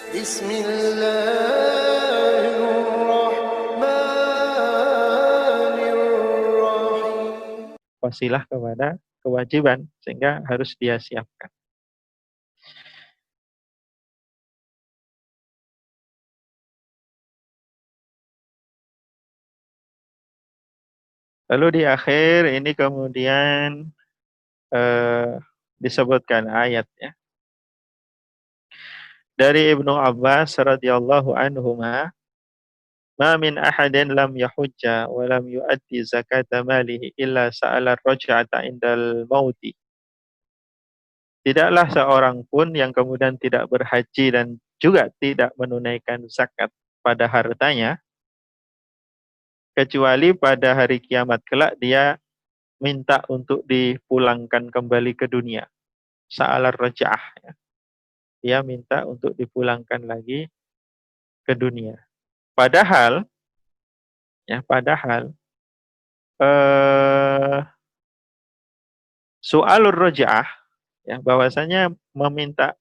Bismillahirrahmanirrahim. Wasilah kepada kewajiban, sehingga harus dia siapkan. Lalu di akhir ini kemudian disebutkan ayat ya. Dari Ibnu Abbas radhiyallahu anhuma, "Ma min ahadin lam yahujja wa lam yuaddi zakata malihi illa sa'ala ar-raj'ata indal mauti." Tidaklah seorang pun yang kemudian tidak berhaji dan juga tidak menunaikan zakat pada hartanya, kecuali pada hari kiamat kelak dia minta untuk dipulangkan kembali ke dunia. Sa'alar raj'ah. Ya. Dia minta untuk dipulangkan lagi ke dunia. Padahal su'alur raj'ah, ya, bahwasanya meminta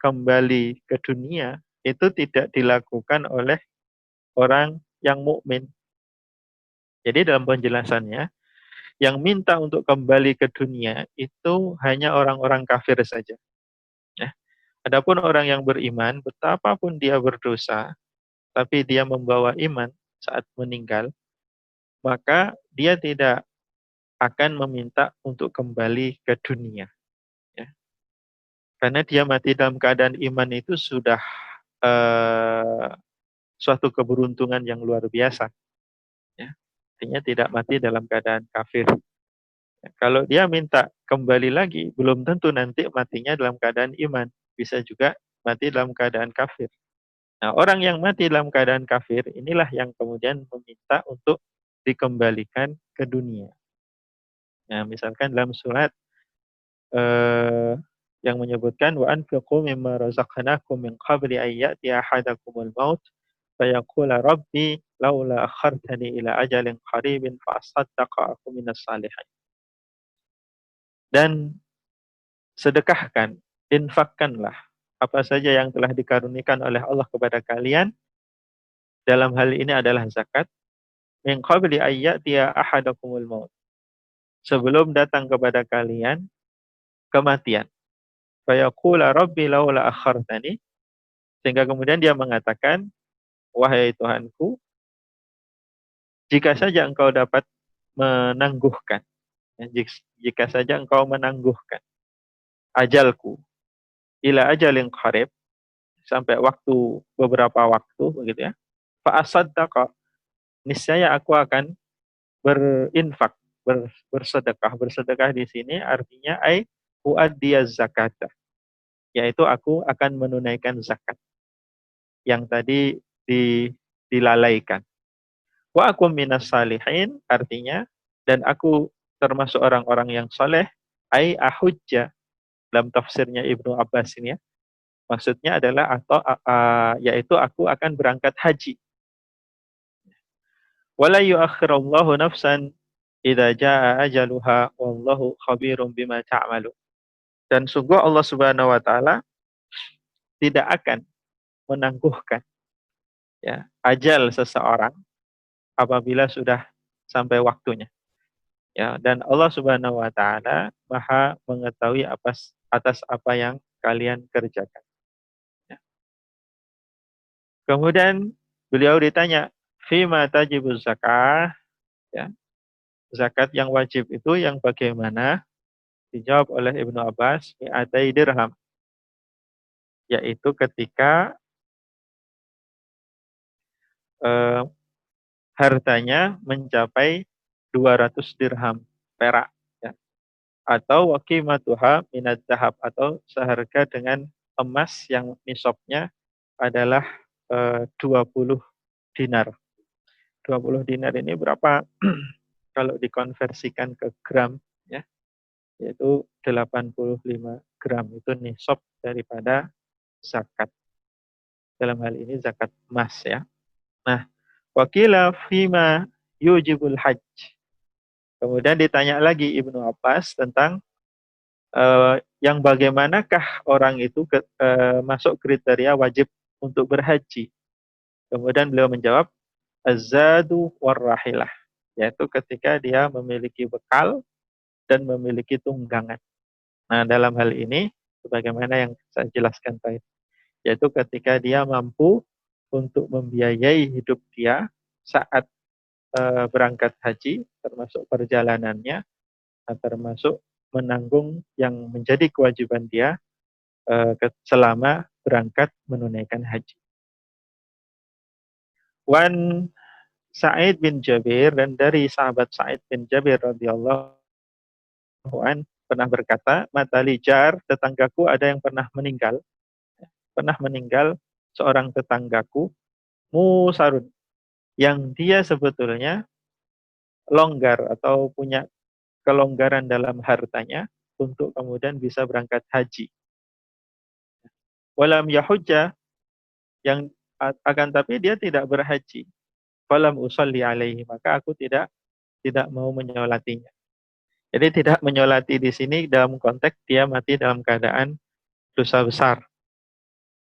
kembali ke dunia itu tidak dilakukan oleh orang yang mukmin. Jadi dalam penjelasannya, yang minta untuk kembali ke dunia itu hanya orang-orang kafir saja. Ya. Adapun orang yang beriman, betapapun dia berdosa, tapi dia membawa iman saat meninggal, maka dia tidak akan meminta untuk kembali ke dunia. Ya. Karena dia mati dalam keadaan iman itu sudah suatu keberuntungan yang luar biasa. Ya. Artinya tidak mati dalam keadaan kafir. Ya. Kalau dia minta kembali lagi, belum tentu nanti matinya dalam keadaan iman. Bisa juga mati dalam keadaan kafir. Nah, orang yang mati dalam keadaan kafir, inilah yang kemudian meminta untuk dikembalikan ke dunia. Nah, misalkan dalam surat yang menyebutkan wa anfiqu mimma razaqnakum min qabli an ya'tiya ahadakumul maut fayaqula rabbi laula akhartani ila ajalin qaribin fa asaddaqa aku minas salihin. Dan sedekahkan, infakkanlah apa saja yang telah dikarunikan oleh Allah kepada kalian, dalam hal ini adalah zakat, min qabli an ya'tiya ahadakumul maut, sebelum datang kepada kalian kematian. Fayaqula rabbi laula akhartani, sehingga kemudian dia mengatakan, wahai Tuhanku, jika saja engkau dapat menangguhkan, ya, jika saja engkau menangguhkan ajalku ila ajalin qarib, sampai beberapa waktu begitu ya, fa asaddaqa, niscaya aku akan berinfak, bersedekah. Bersedekah di sini artinya uaddiyaz zakata, yaitu aku akan menunaikan zakat yang tadi dilalaikan. Wa aku minas salihin, artinya dan aku termasuk orang-orang yang soleh, ahujja, dalam tafsirnya Ibnu Abbas ini ya. Maksudnya adalah yaitu aku akan berangkat haji. Wala yuakhirullahu nafsan idza jaa ajaluha wallahu khabirum bima ta'malu. Dan sungguh Allah Subhanahu wa taala tidak akan menangguhkan ya ajal seseorang apabila sudah sampai waktunya. Ya, dan Allah Subhanahu wa taala Maha mengetahui atas apa yang kalian kerjakan. Ya. Kemudian beliau ditanya, "Fima tajibuz zakah?" Ya. Zakat yang wajib itu yang bagaimana? Dijawab oleh Ibnu Abbas, mi'atai dirham. Yaitu ketika hartanya mencapai 200 dirham perak, ya. Atau waqimatuha minad zahab, atau seharga dengan emas yang nisabnya adalah 20 dinar. 20 dinar ini berapa kalau dikonversikan ke gram ya, yaitu 85 gram, itu nisab daripada zakat. Dalam hal ini zakat emas ya. Nah, wakila fima yujibul hajj. Kemudian ditanya lagi Ibnu Abbas tentang yang bagaimanakah orang itu masuk kriteria wajib untuk berhaji? Kemudian beliau menjawab, az-zadu war-rahilah, yaitu ketika dia memiliki bekal dan memiliki tunggangan. Nah, dalam hal ini, sebagaimana yang saya jelaskan tadi, yaitu ketika dia mampu untuk membiayai hidup dia saat berangkat haji, termasuk perjalanannya, termasuk menanggung yang menjadi kewajiban dia selama berangkat menunaikan haji. Wan Sa'id bin Jabir, dan dari sahabat Sa'id bin Jabir radhiyallahu an pernah berkata, matalijar, tetanggaku ada yang pernah meninggal seorang tetanggaku, musarun, yang dia sebetulnya longgar atau punya kelonggaran dalam hartanya untuk kemudian bisa berangkat haji. Walam yahujja, yang akan tapi dia tidak berhaji. Falam usalli alaihi, maka aku tidak mau menyolatinya. Jadi tidak menyolati di sini dalam konteks dia mati dalam keadaan dosa besar.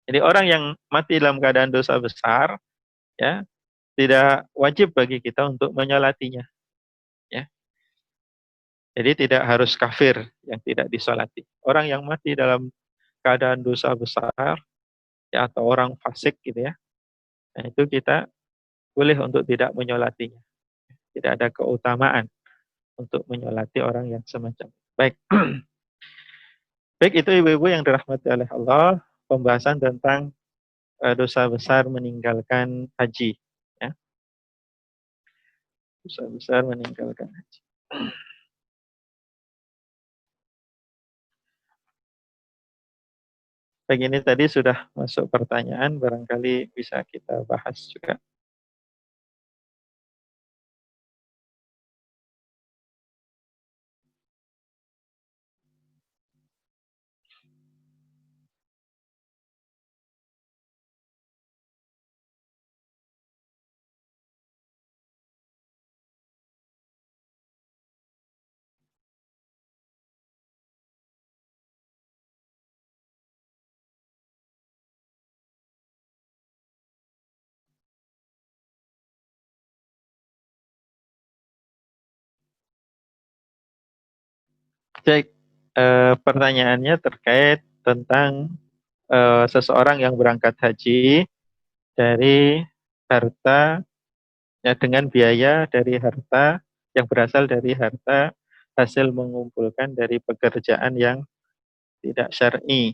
Jadi orang yang mati dalam keadaan dosa besar, ya, tidak wajib bagi kita untuk menyolatinya. Ya. Jadi tidak harus kafir yang tidak disolati. Orang yang mati dalam keadaan dosa besar, ya, atau orang fasik gitu ya, nah itu kita boleh untuk tidak menyolatinya. Tidak ada keutamaan untuk menyolati orang yang semacam. Baik. Baik, itu ibu-ibu yang dirahmati oleh Allah, pembahasan tentang dosa besar meninggalkan haji. Ya. Dosa besar meninggalkan haji. Baik, ini tadi sudah masuk pertanyaan, barangkali bisa kita bahas juga. Baik, pertanyaannya terkait tentang seseorang yang berangkat haji dari harta, ya, dengan biaya dari harta yang berasal dari harta hasil mengumpulkan dari pekerjaan yang tidak syar'i,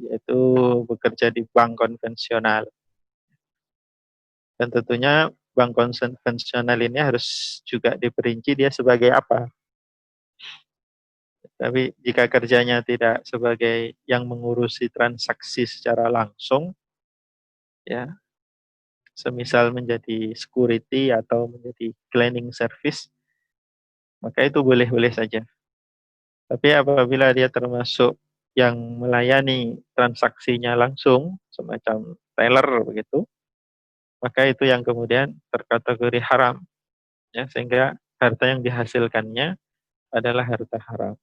yaitu bekerja di bank konvensional. Dan tentunya bank konvensional ini harus juga diperinci dia sebagai apa. Tapi jika kerjanya tidak sebagai yang mengurusi transaksi secara langsung, ya, semisal menjadi security atau menjadi cleaning service, maka itu boleh-boleh saja. Tapi apabila dia termasuk yang melayani transaksinya langsung, semacam teller begitu, maka itu yang kemudian terkategori haram. Ya, sehingga harta yang dihasilkannya adalah harta haram.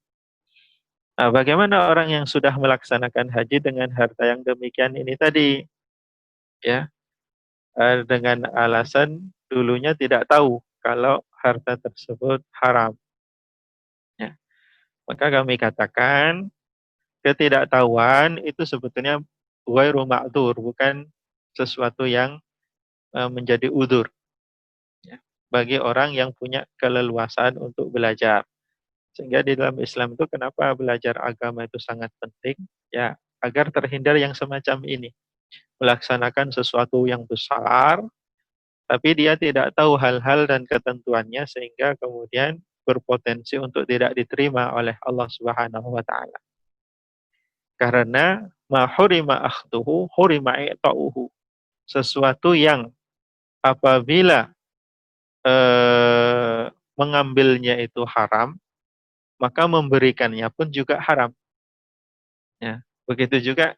Nah, bagaimana orang yang sudah melaksanakan haji dengan harta yang demikian ini tadi? Ya, dengan alasan dulunya tidak tahu kalau harta tersebut haram. Ya. Maka kami katakan ketidaktahuan itu sebetulnya ghairu ma'dzur, bukan sesuatu yang menjadi udzur, ya, bagi orang yang punya keleluasaan untuk belajar. Sehingga di dalam Islam itu kenapa belajar agama itu sangat penting? Ya, agar terhindar yang semacam ini. Melaksanakan sesuatu yang besar, tapi dia tidak tahu hal-hal dan ketentuannya sehingga kemudian berpotensi untuk tidak diterima oleh Allah Subhanahu wa taala. Karena ma hurima akhduhu hurima i'ta'uhu. Sesuatu yang apabila mengambilnya itu haram, maka memberikannya pun juga haram. Ya, begitu juga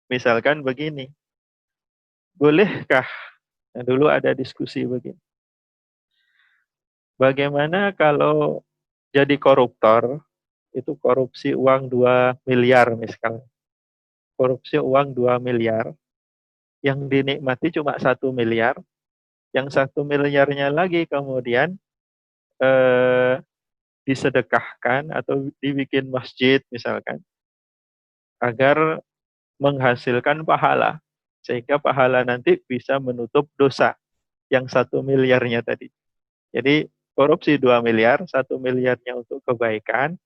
misalkan begini, bolehkah, nah, dulu ada diskusi begini, bagaimana kalau jadi koruptor itu korupsi uang 2 miliar misalnya. Korupsi uang 2 miliar, yang dinikmati cuma 1 miliar, yang 1 miliarnya lagi kemudian disedekahkan atau dibikin masjid misalkan, agar menghasilkan pahala, sehingga pahala nanti bisa menutup dosa yang 1 miliarnya tadi. Jadi korupsi 2 miliar, 1 miliarnya untuk kebaikan,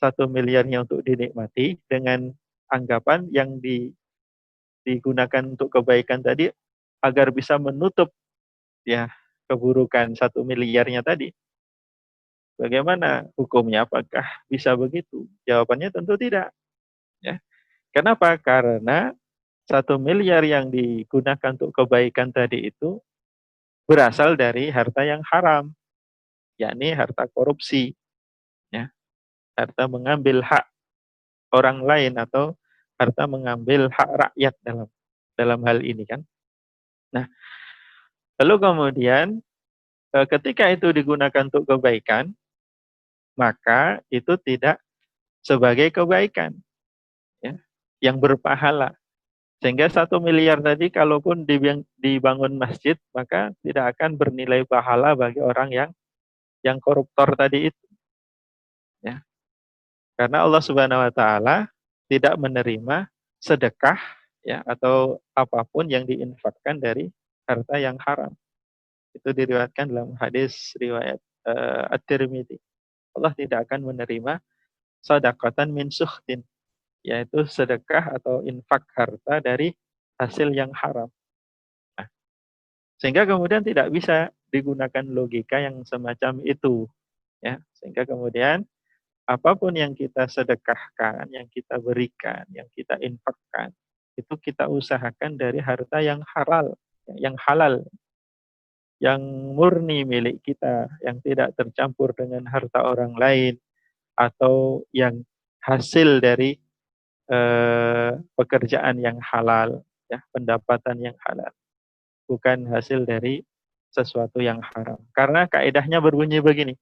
1 miliarnya untuk dinikmati, dengan anggapan yang digunakan untuk kebaikan tadi agar bisa menutup ya keburukan 1 miliarnya tadi. Bagaimana hukumnya? Apakah bisa begitu? Jawabannya tentu tidak. Ya. Kenapa? Karena 1 miliar yang digunakan untuk kebaikan tadi itu berasal dari harta yang haram, yakni harta korupsi, ya, harta mengambil hak orang lain atau harta mengambil hak rakyat dalam hal ini kan. Nah, lalu kemudian ketika itu digunakan untuk kebaikan, maka itu tidak sebagai kebaikan, ya, yang berpahala. Sehingga 1 miliar tadi kalaupun dibangun masjid, maka tidak akan bernilai pahala bagi orang yang koruptor tadi itu. Ya. Karena Allah Subhanahu wa taala tidak menerima sedekah ya atau apapun yang diinfakkan dari harta yang haram. Itu diriwayatkan dalam hadis riwayat At-Tirmidzi. Allah tidak akan menerima sedekatan min sukhtin, yaitu sedekah atau infak harta dari hasil yang haram. Nah, sehingga kemudian tidak bisa digunakan logika yang semacam itu, ya. Sehingga kemudian apapun yang kita sedekahkan, yang kita berikan, yang kita infakkan, itu kita usahakan dari harta yang halal, yang murni milik kita, yang tidak tercampur dengan harta orang lain, atau yang hasil dari pekerjaan yang halal, ya, pendapatan yang halal, bukan hasil dari sesuatu yang haram. Karena kaidahnya berbunyi begini.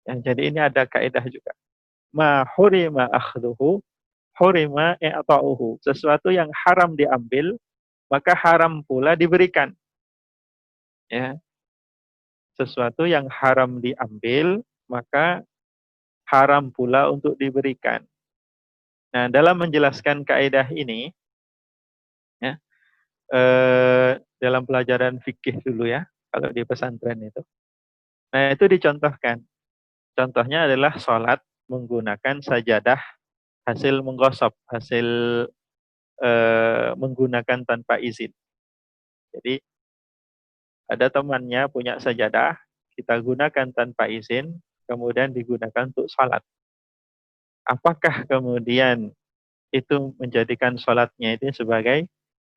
Ya, jadi ini ada kaidah juga. Ma hurima akhduhu, hurima i'ta'uhu. Sesuatu yang haram diambil, maka haram pula diberikan. Ya. Sesuatu yang haram diambil, maka haram pula untuk diberikan. Nah, dalam menjelaskan kaidah ini, ya, dalam pelajaran fikih dulu ya, kalau di pesantren itu. Nah, itu dicontohkan. Contohnya adalah sholat menggunakan sajadah hasil menggosok, hasil menggunakan tanpa izin. Jadi ada temannya punya sajadah, kita gunakan tanpa izin, kemudian digunakan untuk sholat. Apakah kemudian itu menjadikan sholatnya itu sebagai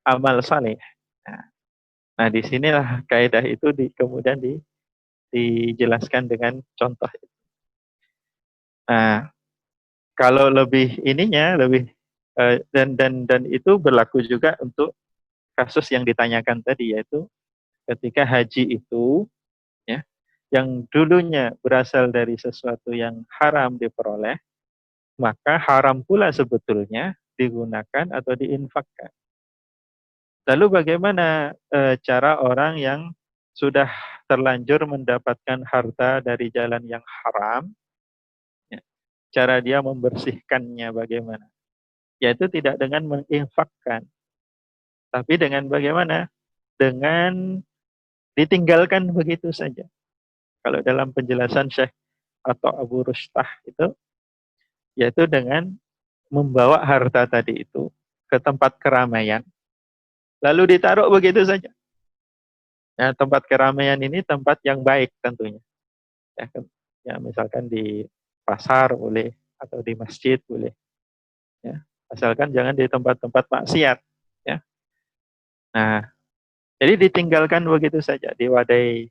amal saleh? Nah, disinilah kaidah itu kemudian dijelaskan dengan contoh. Nah, kalau lebih ininya lebih dan itu berlaku juga untuk kasus yang ditanyakan tadi, yaitu ketika haji itu ya yang dulunya berasal dari sesuatu yang haram diperoleh, maka haram pula sebetulnya digunakan atau diinfakkan. Lalu bagaimana cara orang yang sudah terlanjur mendapatkan harta dari jalan yang haram, ya, cara dia membersihkannya bagaimana? Yaitu tidak dengan menginfakkan, tapi dengan bagaimana? Dengan ditinggalkan begitu saja. Kalau dalam penjelasan Syekh atau Abu Rustah itu, yaitu dengan membawa harta tadi itu ke tempat keramaian, lalu ditaruh begitu saja. Nah, tempat keramaian ini tempat yang baik tentunya. Ya, misalkan di pasar boleh, atau di masjid boleh. Ya, asalkan jangan di tempat-tempat maksiat. Ya. Nah, jadi ditinggalkan begitu saja, diwadai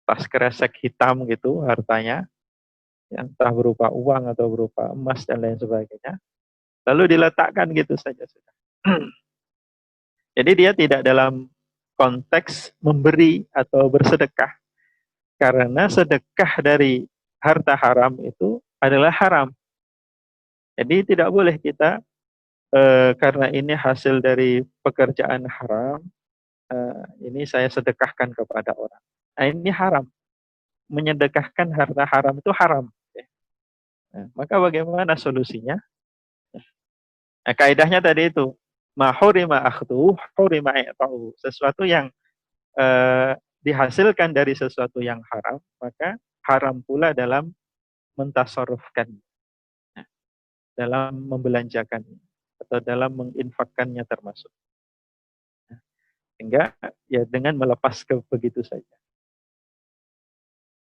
tas kresek hitam gitu hartanya, yang entah berupa uang atau berupa emas dan lain sebagainya, lalu diletakkan gitu saja sudah. Jadi dia tidak dalam konteks memberi atau bersedekah, karena sedekah dari harta haram itu adalah haram. Jadi tidak boleh kita karena ini hasil dari pekerjaan haram, ini saya sedekahkan kepada orang. Nah, ini haram. Menyedekahkan harta haram itu haram. Nah, maka bagaimana solusinya? Nah, kaidahnya tadi itu, ma hurima akhdhu, hurima i'ta'u. Sesuatu yang dihasilkan dari sesuatu yang haram, maka haram pula dalam mentasarrufkan, dalam membelanjakannya atau dalam menginfakkannya termasuk. Sehingga ya dengan melepas ke begitu saja.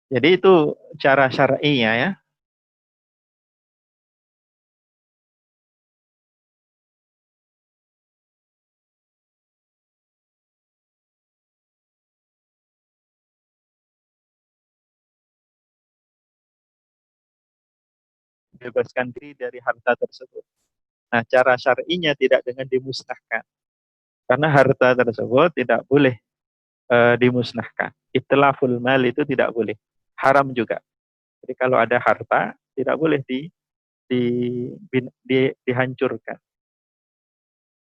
Jadi itu cara syar'inya ya. Bebaskan diri dari harta tersebut. Nah, cara syar'inya tidak dengan dimusnahkan. Karena harta tersebut tidak boleh dimusnahkan. Itlaful mal itu tidak boleh. Haram juga. Jadi kalau ada harta tidak boleh di, dihancurkan.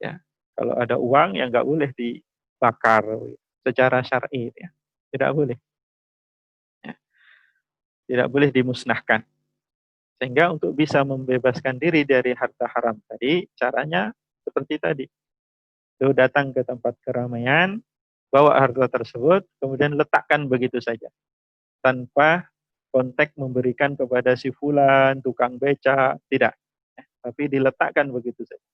Ya, kalau ada uang yang nggak boleh dibakar secara syar'i, ya. Tidak boleh. Ya. Tidak boleh dimusnahkan. Sehingga untuk bisa membebaskan diri dari harta haram tadi, caranya seperti tadi. Lu datang ke tempat keramaian, bawa harta tersebut, kemudian letakkan begitu saja. Tanpa kontak memberikan kepada si fulan, tukang beca, tidak. Tapi diletakkan begitu saja.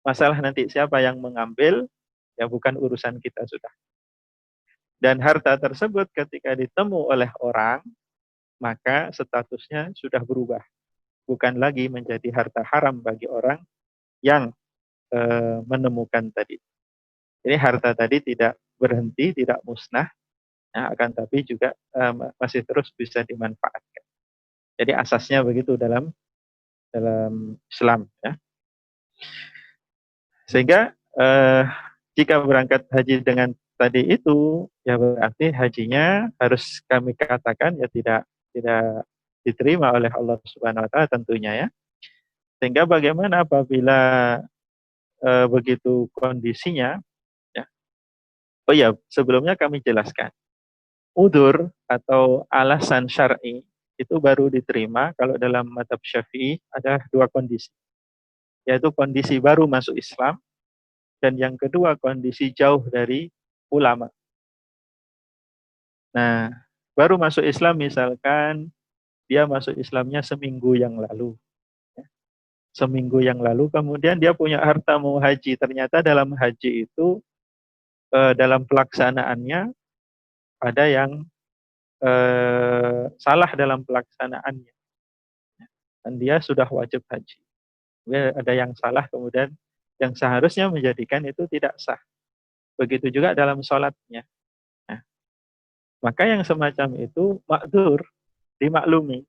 Masalah nanti siapa yang mengambil, ya bukan urusan kita sudah. Dan harta tersebut ketika ditemu oleh orang, maka statusnya sudah berubah. Bukan lagi menjadi harta haram bagi orang yang menemukan tadi. Jadi harta tadi tidak berhenti, tidak musnah, ya, akan tapi juga masih terus bisa dimanfaatkan. Jadi asasnya begitu dalam Islam. Ya. Sehingga jika berangkat haji dengan tadi itu, ya berarti hajinya harus kami katakan ya tidak diterima oleh Allah Subhanahu Wa Taala tentunya ya. Sehingga bagaimana apabila begitu kondisinya, ya. Oh ya, sebelumnya kami jelaskan. Udur atau alasan syar'i itu baru diterima kalau dalam mazhab Syafi'i ada dua kondisi. Yaitu kondisi baru masuk Islam dan yang kedua kondisi jauh dari ulama. Nah, baru masuk Islam misalkan dia masuk Islamnya seminggu yang lalu. Seminggu yang lalu kemudian dia punya harta mau haji. Ternyata dalam haji itu dalam pelaksanaannya ada yang salah dalam pelaksanaannya. Dan dia sudah wajib haji. Ada yang salah kemudian yang seharusnya menjadikan itu tidak sah. Begitu juga dalam sholatnya. Nah, maka yang semacam itu makdur, dimaklumi,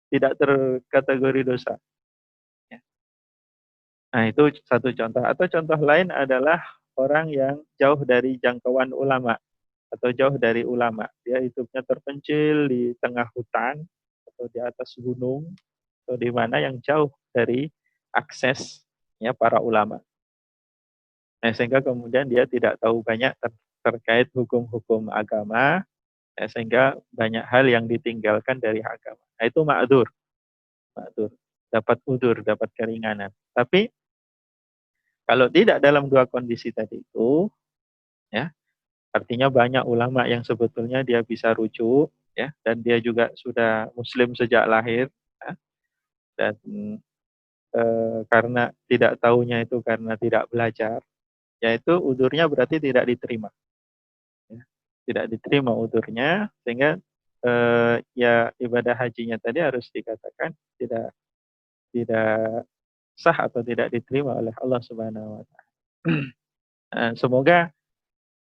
tidak terkategori dosa. Ya. Nah itu satu contoh. Atau contoh lain adalah orang yang jauh dari jangkauan ulama atau jauh dari ulama. Dia hidupnya terpencil di tengah hutan atau di atas gunung atau di mana yang jauh dari akses ya para ulama. Nah, sehingga kemudian dia tidak tahu banyak terkait hukum-hukum agama, ya, sehingga banyak hal yang ditinggalkan dari agama. Nah, itu ma'dur, dapat udur, dapat keringanan. Tapi kalau tidak dalam dua kondisi tadi itu, ya, artinya banyak ulama yang sebetulnya dia bisa rujuk, ya, dan dia juga sudah Muslim sejak lahir, ya, dan karena tidak tahunya itu karena tidak belajar, yaitu udurnya berarti tidak diterima. Ya. Tidak diterima udurnya, sehingga ya ibadah hajinya tadi harus dikatakan tidak tidak sah atau tidak diterima oleh Allah Subhanahu wa taala. Semoga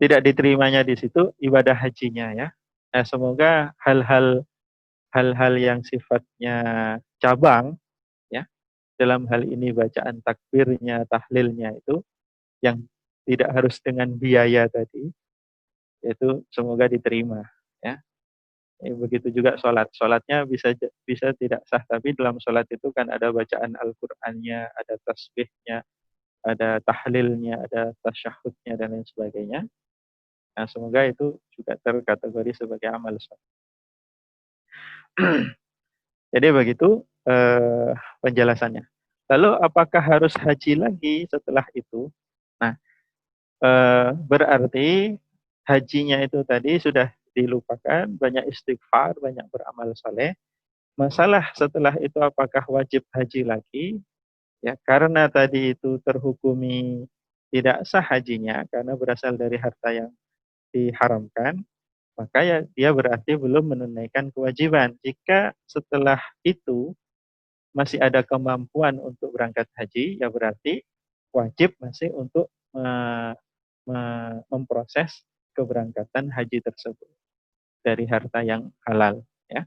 tidak diterimanya di situ ibadah hajinya ya. Semoga hal-hal yang sifatnya cabang ya, dalam hal ini bacaan takbirnya, tahlilnya itu yang tidak harus dengan biaya tadi, itu semoga diterima ya. Begitu juga sholat. Sholatnya bisa tidak sah, tapi dalam sholat itu kan ada bacaan Al-Qur'annya, ada tasbihnya, ada tahlilnya, ada tasyahudnya dan lain sebagainya. Nah, semoga itu juga terkategori sebagai amal sholat. Jadi begitu penjelasannya. Lalu apakah harus haji lagi setelah itu? Nah, berarti hajinya itu tadi sudah dilupakan, banyak istighfar, banyak beramal soleh. Masalah setelah itu apakah wajib haji lagi? Ya, karena tadi itu terhukumi tidak sah hajinya karena berasal dari harta yang diharamkan, maka ya dia berarti belum menunaikan kewajiban. Jika setelah itu masih ada kemampuan untuk berangkat haji, ya berarti wajib masih untuk memproses keberangkatan haji tersebut dari harta yang halal, ya.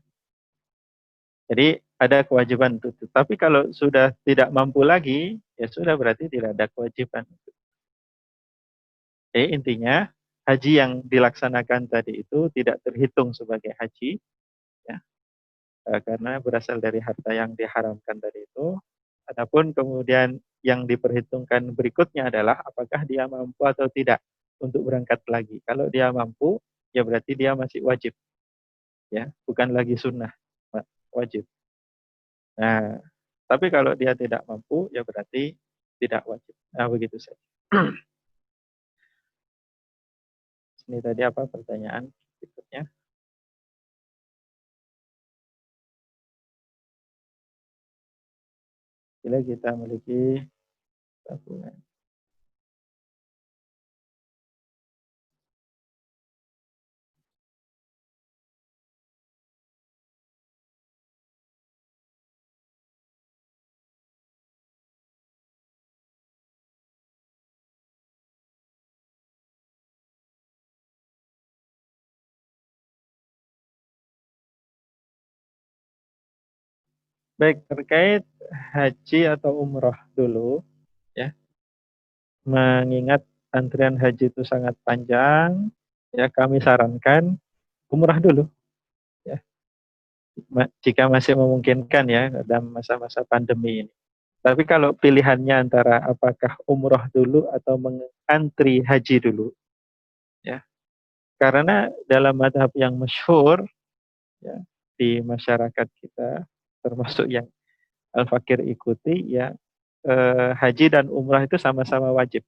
Jadi ada kewajiban untuk itu. Tapi kalau sudah tidak mampu lagi, ya sudah berarti tidak ada kewajiban. Jadi intinya haji yang dilaksanakan tadi itu tidak terhitung sebagai haji, ya, karena berasal dari harta yang diharamkan tadi itu. Adapun kemudian yang diperhitungkan berikutnya adalah apakah dia mampu atau tidak untuk berangkat lagi. Kalau dia mampu, ya berarti dia masih wajib, ya, bukan lagi sunnah, wajib. Nah, tapi kalau dia tidak mampu, ya berarti tidak wajib. Nah, begitu saja. Ini tadi apa pertanyaan berikutnya? Bila kita memiliki tabungan. Baik, terkait haji atau umroh dulu, ya, mengingat antrian haji itu sangat panjang, ya kami sarankan umrah dulu, ya, jika masih memungkinkan ya dalam masa-masa pandemi ini. Tapi kalau pilihannya antara apakah umroh dulu atau mengantri haji dulu, ya, karena dalam madhab yang masyhur, ya, di masyarakat kita, termasuk yang Al-Fakir ikuti, ya, haji dan umrah itu sama-sama wajib,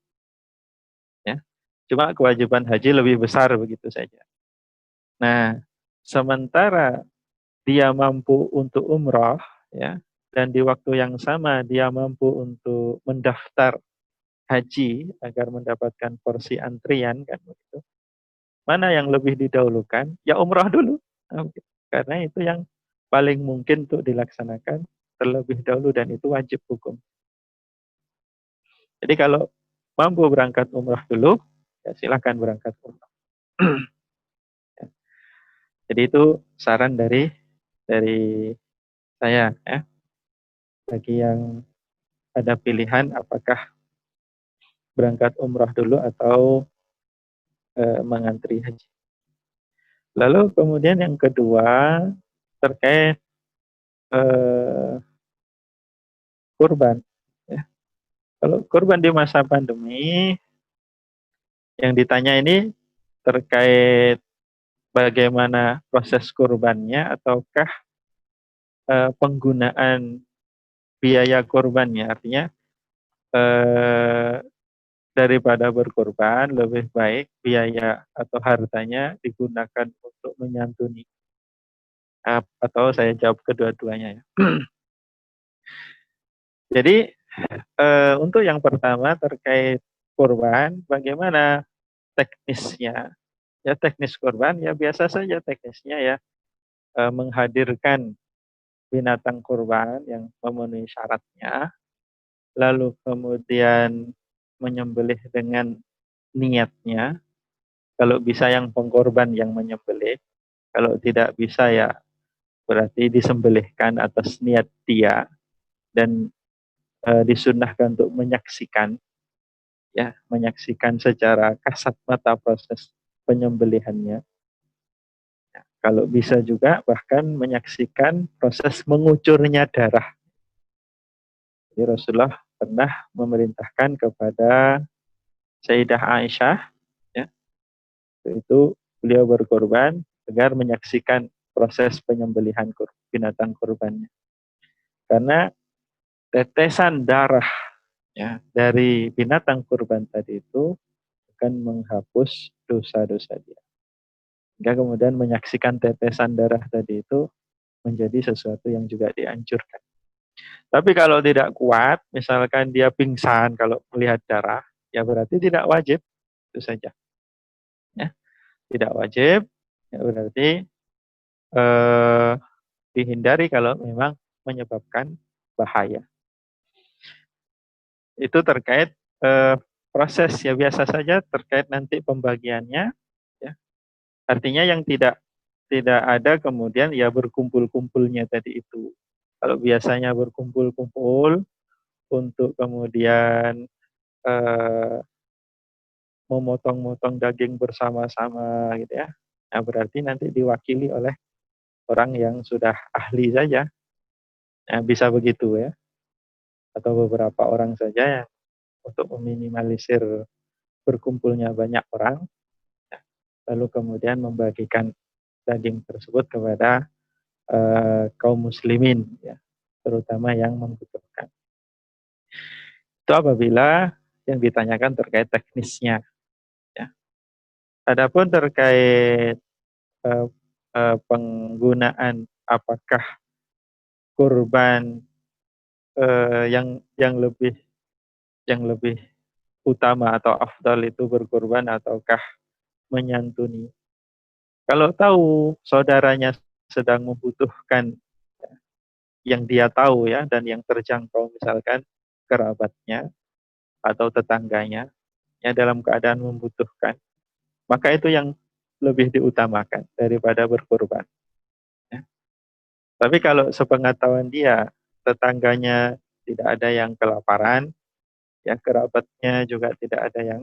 ya. Cuma kewajiban haji lebih besar begitu saja. Nah, sementara dia mampu untuk umrah, ya, dan di waktu yang sama dia mampu untuk mendaftar haji agar mendapatkan porsi antrian kan begitu. Mana yang lebih didahulukan? Ya umrah dulu. Nah, karena itu yang paling mungkin untuk dilaksanakan terlebih dahulu dan itu wajib hukum. Jadi kalau mampu berangkat umrah dulu, ya silakan berangkat umrah. Jadi itu saran dari saya, ya. Bagi yang ada pilihan apakah berangkat umrah dulu atau mengantri haji. Lalu kemudian yang kedua terkait eh, kurban. Ya. Kalau kurban di masa pandemi, yang ditanya ini terkait bagaimana proses kurbannya ataukah penggunaan biaya kurbannya. Artinya eh, daripada berkorban lebih baik biaya atau hartanya digunakan untuk menyantuni. Atau saya jawab kedua-duanya ya. Jadi untuk yang pertama terkait kurban, bagaimana teknisnya? Ya teknis kurban ya biasa saja teknisnya ya, menghadirkan binatang kurban yang memenuhi syaratnya, lalu kemudian menyembelih dengan niatnya. Kalau bisa yang pengkorban yang menyembelih, kalau tidak bisa ya berarti disembelihkan atas niat dia dan disunnahkan untuk menyaksikan, ya, menyaksikan secara kasat mata proses penyembelihannya. Kalau bisa juga bahkan menyaksikan proses mengucurnya darah. Jadi Rasulullah pernah memerintahkan kepada Sayyidah Aisyah, ya, itu beliau berkorban agar menyaksikan proses penyembelihan binatang kurbannya. Karena tetesan darah, ya, dari binatang kurban tadi itu akan menghapus dosa-dosa dia. Hingga kemudian menyaksikan tetesan darah tadi itu menjadi sesuatu yang juga dianjurkan. Tapi kalau tidak kuat, misalkan dia pingsan kalau melihat darah, ya berarti tidak wajib, itu saja. Ya, tidak wajib, ya berarti eh, dihindari kalau memang menyebabkan bahaya. Itu terkait proses, ya biasa saja terkait nanti pembagiannya, ya. Artinya yang tidak ada kemudian ya berkumpul-kumpulnya tadi itu. Kalau biasanya berkumpul-kumpul untuk kemudian memotong-motong daging bersama-sama gitu ya. Nah, berarti nanti diwakili oleh orang yang sudah ahli saja. Nah, bisa begitu ya. Atau beberapa orang saja yang untuk meminimalisir berkumpulnya banyak orang, lalu kemudian membagikan daging tersebut kepada kaum muslimin, ya, terutama yang membutuhkan. Itu apabila yang ditanyakan terkait teknisnya. Ya. Adapun terkait penggunaan apakah kurban yang lebih utama atau afdal itu berkurban ataukah menyantuni. Kalau tahu saudaranya sedang membutuhkan yang dia tahu ya dan yang terjangkau misalkan kerabatnya atau tetangganya yang dalam keadaan membutuhkan, maka itu yang lebih diutamakan daripada berkurban. Ya. Tapi kalau sepengetahuan dia tetangganya tidak ada yang kelaparan, ya kerabatnya juga tidak ada yang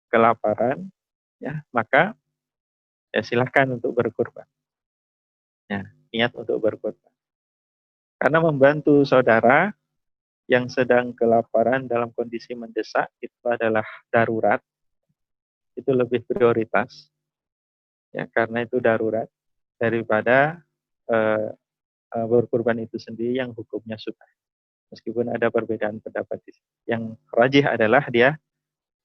kelaparan, ya maka ya silahkan untuk berkurban. Ya, niat untuk berkurban. Karena membantu saudara yang sedang kelaparan dalam kondisi mendesak itu adalah darurat, itu lebih prioritas, ya karena itu darurat daripada eh, berkurban itu sendiri yang hukumnya sunnah. Meskipun ada perbedaan pendapat. Yang rajih adalah dia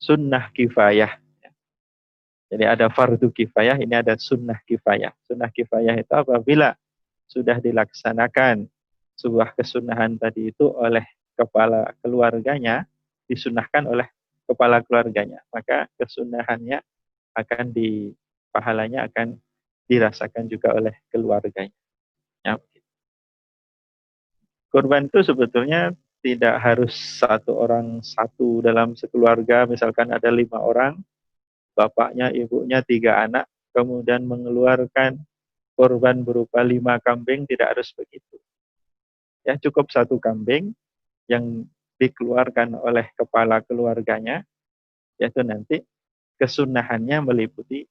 sunnah kifayah. Jadi ada fardu kifayah, ini ada sunnah kifayah. Sunnah kifayah itu apabila sudah dilaksanakan sebuah kesunahan tadi itu oleh kepala keluarganya, disunahkan oleh kepala keluarganya, maka kesunahannya akan pahalanya akan dirasakan juga oleh keluarganya. Ya. Kurban itu sebetulnya tidak harus satu orang satu dalam sekeluarga, misalkan ada 5 orang, bapaknya, ibunya, 3 anak, kemudian mengeluarkan korban berupa 5 kambing, tidak harus begitu. Ya, cukup 1 kambing yang dikeluarkan oleh kepala keluarganya, yaitu nanti kesunahannya meliputi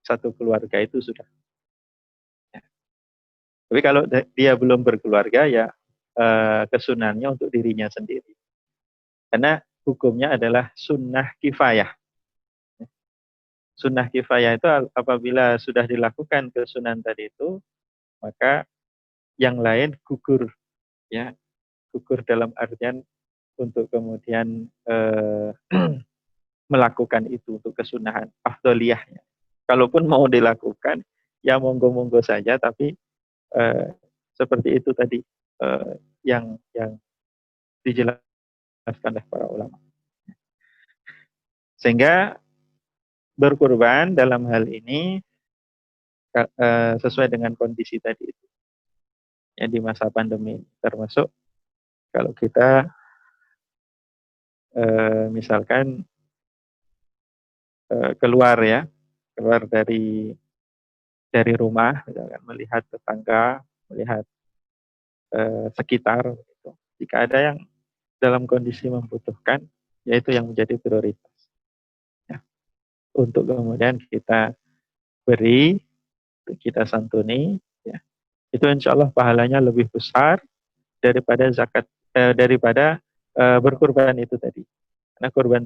1 keluarga itu sudah. Ya. Tapi kalau dia belum berkeluarga, ya kesunahannya untuk dirinya sendiri. Karena hukumnya adalah sunnah kifayah. Sunnah kifayah itu apabila sudah dilakukan kesunahan tadi itu, maka yang lain gugur, ya gugur dalam artian untuk kemudian melakukan itu untuk kesunahan afdoliyahnya. Kalaupun mau dilakukan, ya monggo-monggo saja, tapi seperti itu tadi yang dijelaskan oleh para ulama. Sehingga berkurban dalam hal ini sesuai dengan kondisi tadi itu. Ya, di masa pandemi, termasuk kalau kita misalkan keluar dari rumah, misalkan melihat tetangga, melihat sekitar, gitu. Jika ada yang dalam kondisi membutuhkan, yaitu yang menjadi prioritas. Ya. Untuk kemudian kita beri untuk kita santuni, ya, itu insya Allah pahalanya lebih besar daripada zakat, daripada berkurban itu tadi. Karena kurban